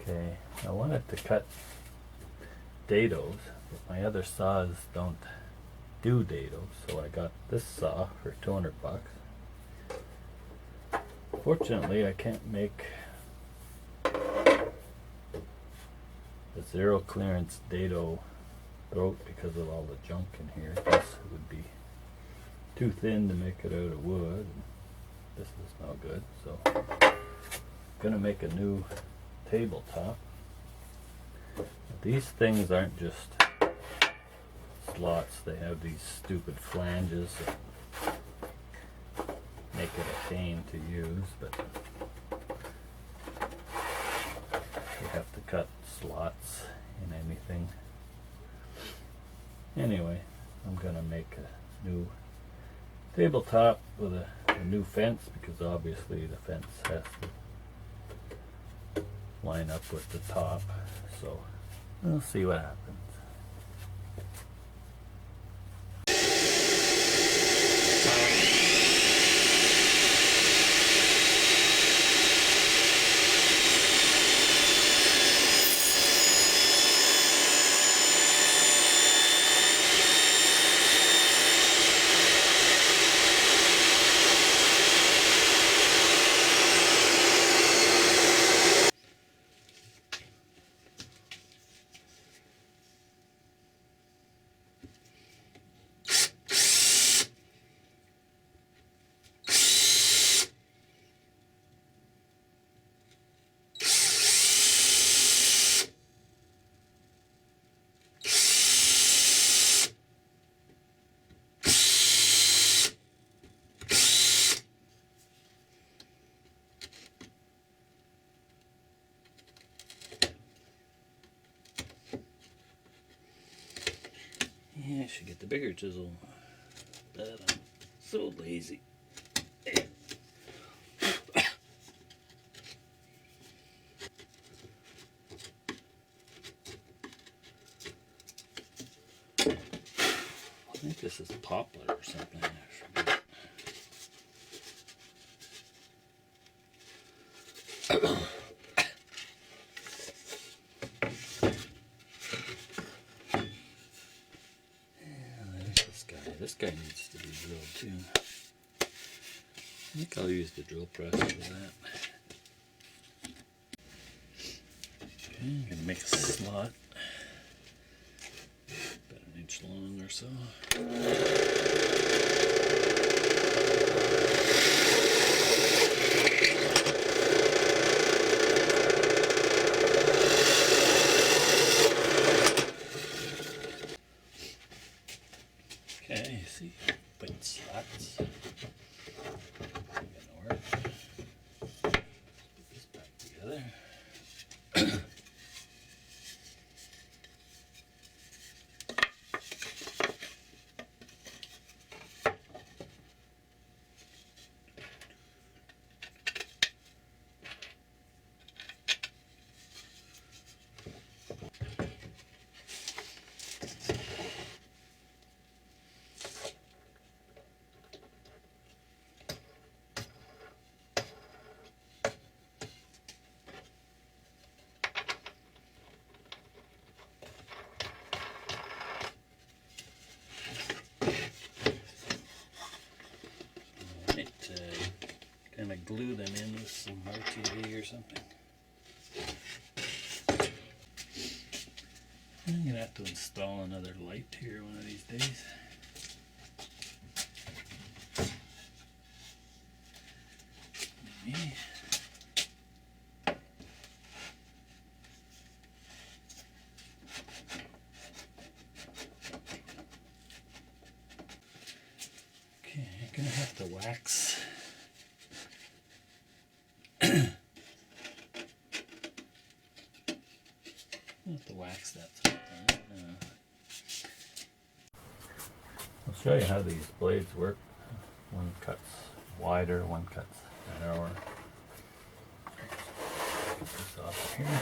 Okay, I wanted to cut dados, but my other saws don't do dados, so I got this saw for 200 bucks. Fortunately, I can't make a zero clearance dado throat because of all the junk in here. This would be too thin to make it out of wood. This is no good, so I'm gonna make a new tabletop. These things aren't just slots, they have these stupid flanges that make it a pain to use, but you have to cut slots in anything. Anyway, I'm gonna make a new tabletop with a new fence, because obviously the fence has to line up with the top, so we'll see what happens. Yeah, I should get the bigger chisel, but I'm so lazy. I think this is poplar or something. I forget. This guy needs to be drilled too. I think I'll use the drill press for that. Okay, I'm gonna make a slot about an inch long or so. Okay, see, put slots. Gonna work. Put this back together. Kind of glue them in with some RTV or something. I'm gonna have to install another light here one of these days. Maybe. Okay, I'm gonna have to wax. To wax that something. I'll show you how these blades work. One cuts wider, one cuts narrower. Get this off here.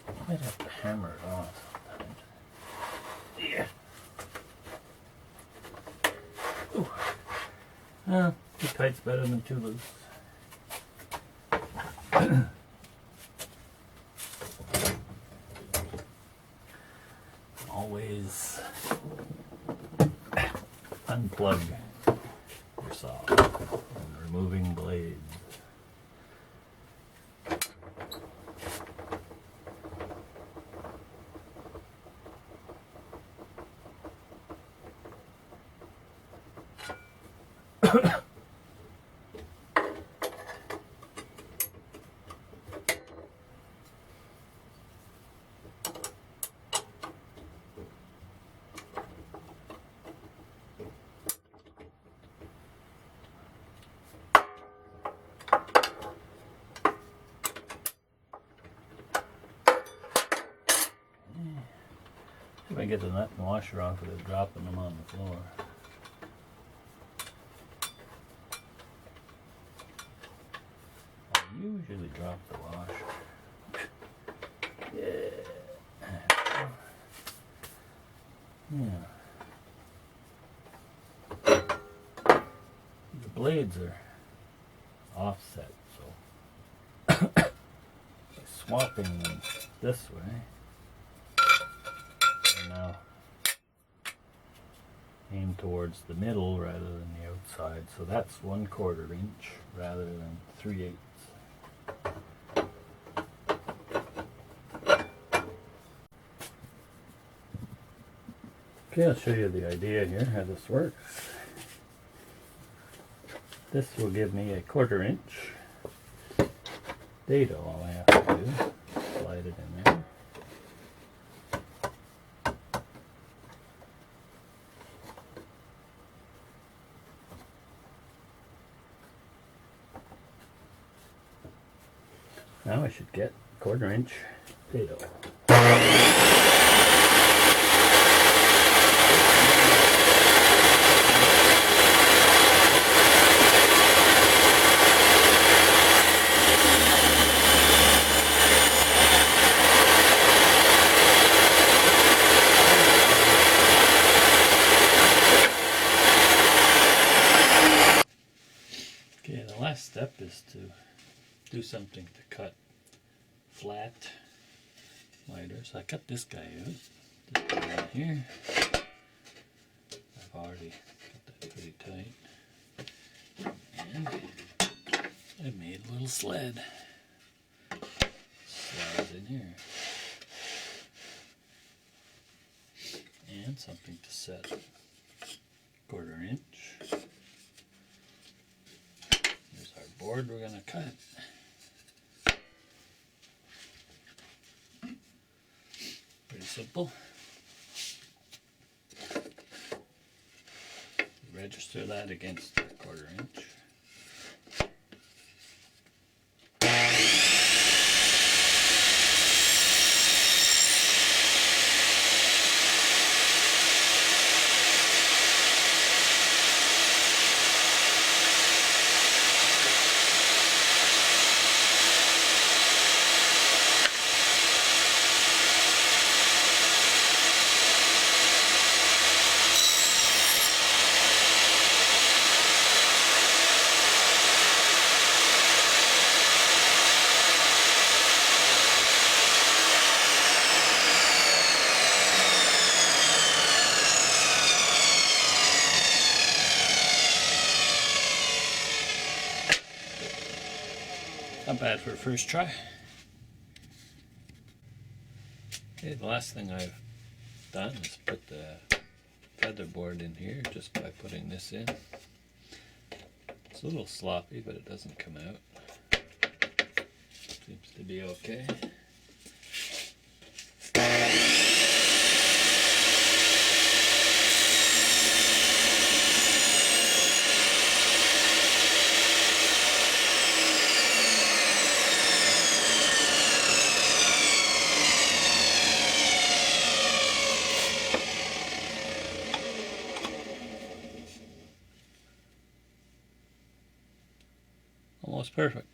I might have to hammer it off sometimes. Yeah. Too tight's better than too loose. unplug your saw. I'm removing blades. If I get the nut and washer off without dropping them on the floor. I usually drop the washer. Yeah. The blades are offset, so by swapping them this way, now aim towards the middle rather than the outside, so that's 1/4 inch rather than 3/8. Okay, I'll show you the idea here, how this works. This will give me a 1/4 inch dado. All I have to do is slide it in there. Now I should get 1/4 inch dado. Okay, the last step is to do something to cut flat miter. So I cut this guy out. This guy right here. I've already got that pretty tight. And I made a little sled. Slides in here. And something to set. 1/4 inch. Here's our board we're going to cut. Pretty simple. Register that against the 1/4 inch. Not bad for a first try. Okay, the last thing I've done is put the feather board in here just by putting this in. It's a little sloppy, but it doesn't come out. Seems to be okay. Almost perfect.